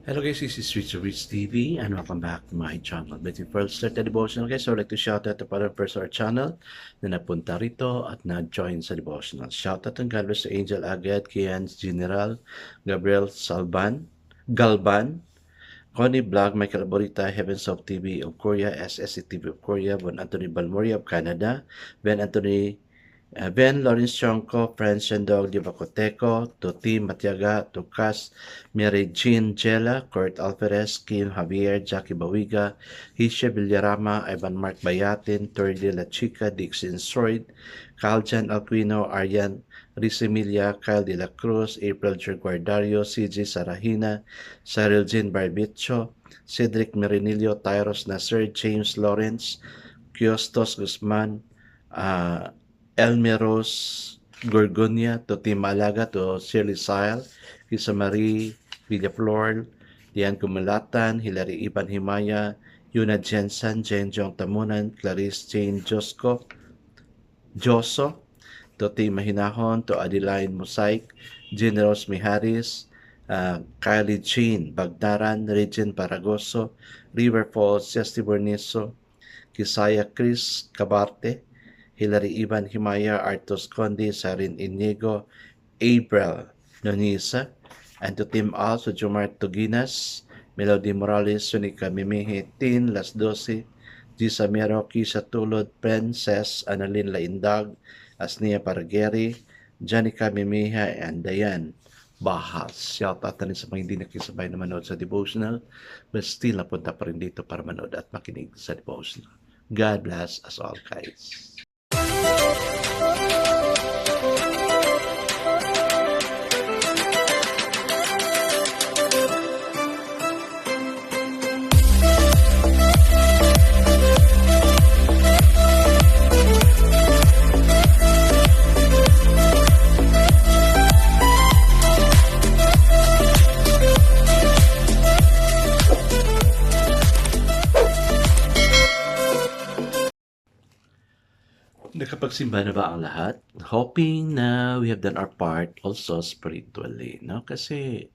Hello guys, this is Rich TV and welcome back to my channel. But before I start the devotional guys, I would like to shout out to other person our channel na napunta rito at na-join sa devotional. Shout out and God bless to Angel Agad, Kian General, Gabriel Galban, Connie Vlog, Michael Borita, Heavens of TV of Korea, SSC TV of Korea, Bon Anthony Balmoria of Canada, Ben Lawrence Chonko, Franz Shendog, Dibacoteco, to Tim Matiaga, to Cas, Mary Jean Jella, Kurt Alvarez, Kim Javier, Jackie Bawiga, Hisha Villarama, Ivan Mark Bayatin, Tordi La Chica, Dixon Sroyd, Caljan Alquino, Aryan Rizemilia, Kyle De La Cruz, April Guardario, CJ Sarahina, Cyril Jean Barbicho, Cedric Merinilio, Tyros Nasser, James Lawrence, Kiostos Guzman, Elmeros Gorgonia, to Tim Malaga, to Shirley Sile, Lisa Marie Villaflor, Dian Kumulatan, Hilary Iban Himaya, Yuna Jensen, Jen Jong Tamunan, Clarice Jane Joso, to Tim Mahinahon, to Adeline Mosaic, Jean Rose Miharis, Kylie Jean Bagdaran, Regine Paragoso, River Falls, Justy Berniso, Kisaya Chris Cabarte, Hilary Ivan Himaya, Artos Conde, Sarin Inigo, April Nonisa, and to Team also Jomar Tuginas, Melody Morales, Sunika Mimihi, Tin, Las 12, Gisa Mero, Kisa Tulod, Princess, Annalyn Laindag, Asnia Parageri, Janica Mimiha, and Dayan Bahas. Shout out na rin sa mga hindi nakisabay na manood sa devotional, but still napunta pa rin dito para manood at makinig sa devotional. God bless us all, guys. Nakapagsimba na ba ang lahat? Hoping na we have done our part also spiritually, no? Kasi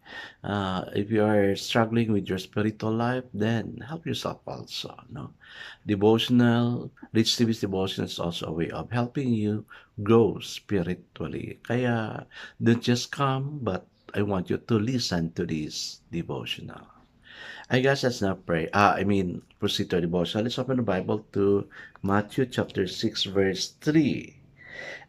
if you are struggling with your spiritual life, then help yourself also, no? Rich TV's devotion is also a way of helping you grow spiritually. Kaya don't just come, but I want you to listen to this devotional. I guess let's not pray. Proceed to our devotion. Let's open the Bible to Matthew chapter 6, verse 3.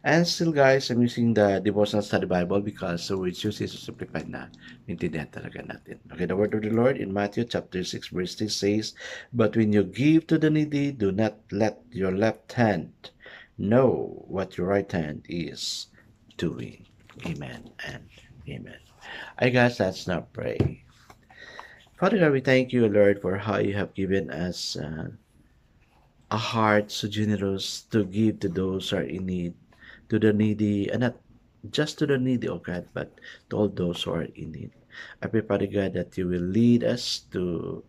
And still, guys, I'm using the devotional study Bible because the word used is simplified na. Intindihan talaga natin. Okay, the word of the Lord in Matthew chapter 6, verse 3 says, "But when you give to the needy, do not let your left hand know what your right hand is doing." Amen and amen. I guess let's not pray. Father God, we thank you, Lord, for how you have given us a heart so generous to give to those who are in need, to the needy, and not just to the needy, oh God, but to all those who are in need. I pray, Father God, that you will lead us to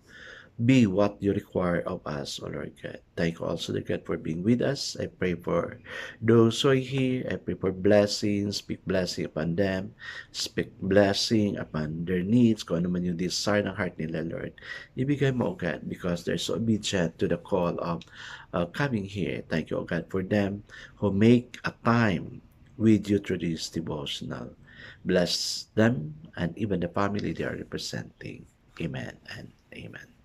be what you require of us, O Lord God. Thank you also, Lord God, for being with us. I pray for those who are here. I pray for blessings. Speak blessing upon them. Speak blessing upon their needs. Kung ano man yung desire ng heart nila, Lord. Ibigay mo, O God, because they're so obedient to the call of coming here. Thank you, O God, for them who make a time with you through this devotional. Bless them and even the family they are representing. Amen and amen.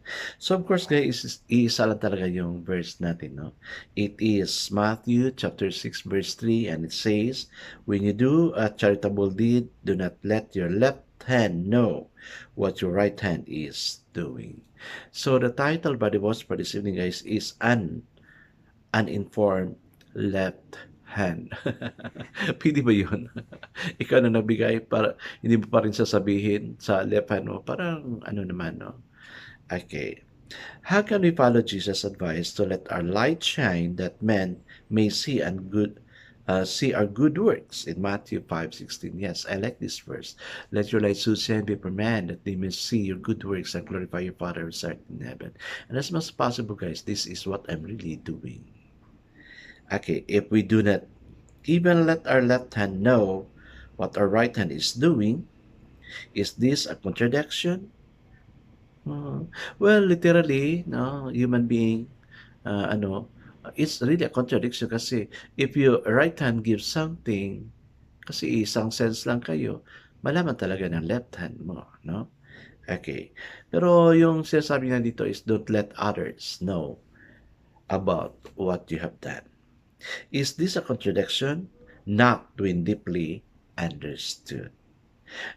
So of course guys, iisa lang talaga yung verse natin, no? It is Matthew chapter 6 verse 3 and it says, "When you do a charitable deed, do not let your left hand know what your right hand is doing." So the title by the boss for this evening, guys, is Uninformed Left Hand. Pwede ba yun? Ikaw na nabigay para hindi mo pa rin sasabihin sa left hand mo. Parang ano naman, no? Okay. How can we follow Jesus' advice to let our light shine that men may see see our good works in Matthew 5:16? Yes, I like this verse. Let your light so shine before men that they may see your good works and glorify your Father who art in heaven. And as much as possible, guys, this is what I'm really doing. Okay, if we do not even let our left hand know what our right hand is doing, is this a contradiction? Oo. Well, literally, no, human being, ano, it's really a contradiction kasi if your right hand gives something, kasi isang sense lang kayo, malaman talaga ng left hand mo, no? Okay. Pero yung sinasabi nga dito is don't let others know about what you have done. Is this a contradiction? Not when deeply understood.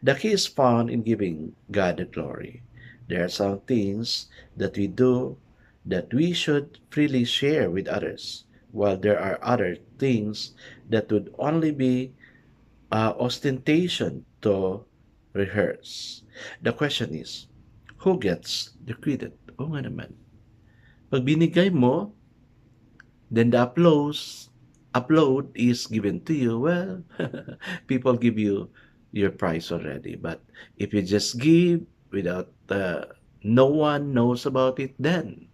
The key is found in giving God the glory. There are some things that we do that we should freely share with others, while there are other things that would only be ostentation to rehearse. The question is, who gets the credit? O nga naman. Pag binigay mo, then the upload is given to you. Well, people give you your price already. But if you just give without no one knows about it, then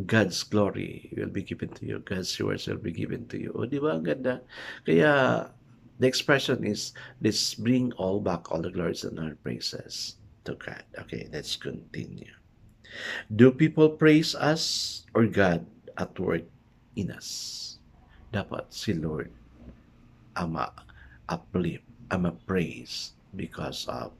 God's glory will be given to you. God's rewards will be given to you. O, di ba? Ang ganda. Kaya, the expression is, let's bring all back all the glories and our praises to God. Okay, let's continue. Do people praise us or God at work in us? Dapat si Lord ang ma-uplift, ang ma-praise because of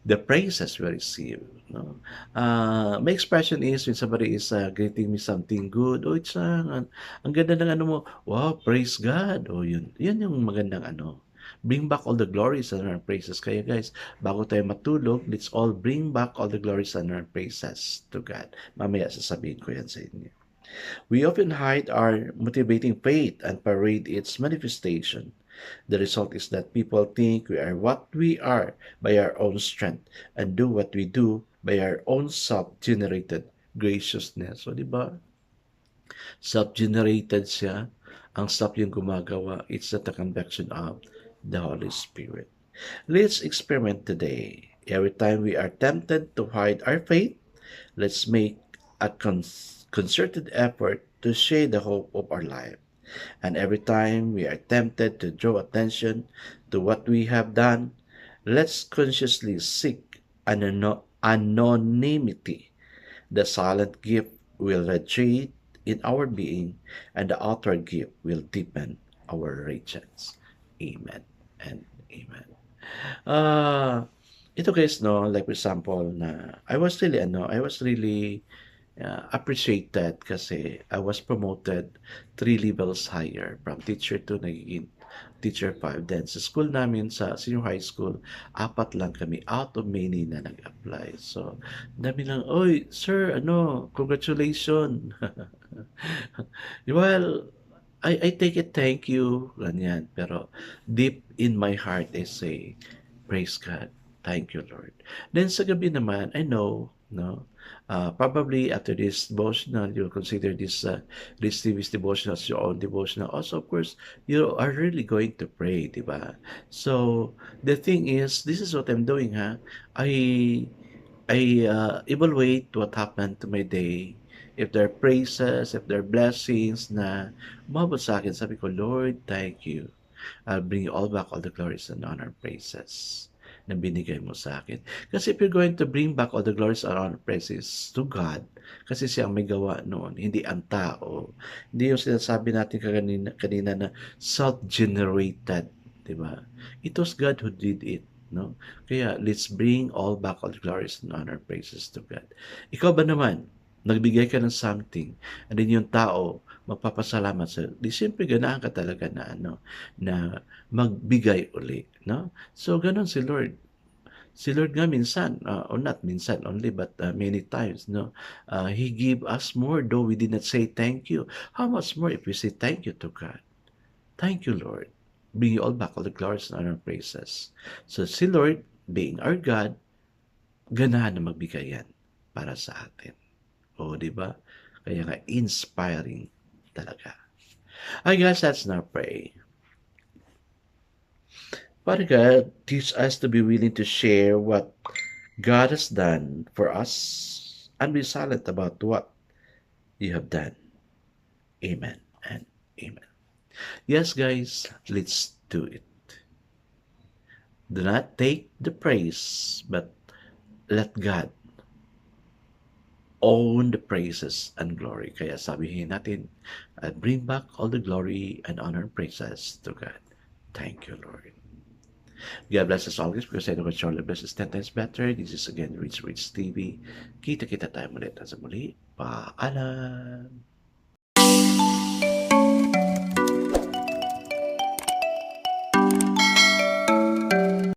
the praises we receive. No? My expression is when somebody is greeting me something good, oh, it's ang ganda ng ano mo, wow, praise God. Oh, yun yung magandang ano. Bring back all the glories and our praises. Kaya guys, bago tayo matulog, let's all bring back all the glories and our praises to God. Mamaya sasabihin ko yan sa inyo. We often hide our motivating faith and parade its manifestation. The result is that people think we are what we are by our own strength and do what we do by our own self-generated graciousness. So, di ba? Self-generated siya. Ang self yung gumagawa. It's not a convection of the Holy Spirit. Let's experiment today. Every time we are tempted to hide our faith, let's make a concerted effort to share the hope of our life. And every time we are tempted to draw attention to what we have done, let's consciously seek anonymity. The silent gift will radiate in our being, and the outward gift will deepen our radiance. Amen and amen. Uh, ito guys, no, like for example, na I was really appreciated kasi I was promoted 3 levels higher from teacher 2 nagiging teacher 5. Then sa school namin, sa senior high school, 4 lang kami out of many na nag-apply. So, dami lang, oy, sir, ano, congratulations. Well, I take it, thank you, ganyan. Pero deep in my heart, I say, praise God. Thank you, Lord. Then sa gabi naman, I know, no, probably after this devotional, you'll consider this TV's devotional as your own devotional. Also, of course, you are really going to pray, di ba? So, the thing is, this is what I'm doing, ha? I evaluate what happened to my day. If there are praises, if there are blessings na umabot sa akin, sabi ko, Lord, thank you. I'll bring you all back all the glories and honor praises na binigay mo sa akin. Kasi if you're going to bring back all the glories and honor praises to God, kasi siya ang may gawa noon, hindi ang tao. Hindi yung sinasabi natin kanina na self-generated, di ba? It was God who did it. No? Kaya let's bring all back all the glories and honor praises to God. Ikaw ba naman, nagbigay ka ng something, and then yung tao, magpapasalamat sa di siyempre ganahan ka talaga na ano, na magbigay uli, no? So, gano'n si Lord. Si Lord nga minsan, or not minsan only, but many times, no? He give us more, though we did not say thank you. How much more if we say thank you to God? Thank you, Lord. Bring you all back all the glories and honor praises. So, si Lord, being our God, ganahan na magbigay yan para sa atin. O, di ba? Kaya nga, inspiring talaga. I guess let's now pray. Father God, teach us to be willing to share what God has done for us and be silent about what you have done. Amen and amen. Yes, guys, let's do it. Do not take the praise, but let God. own the praises and glory. Kaya sabihin natin, bring back all the glory and honor and praises to God. Thank you, Lord. God bless us always because I know that your best is 10 times better. This is again Rich Rich TV. Kita-kita tayo ulit sa muli. Paalam!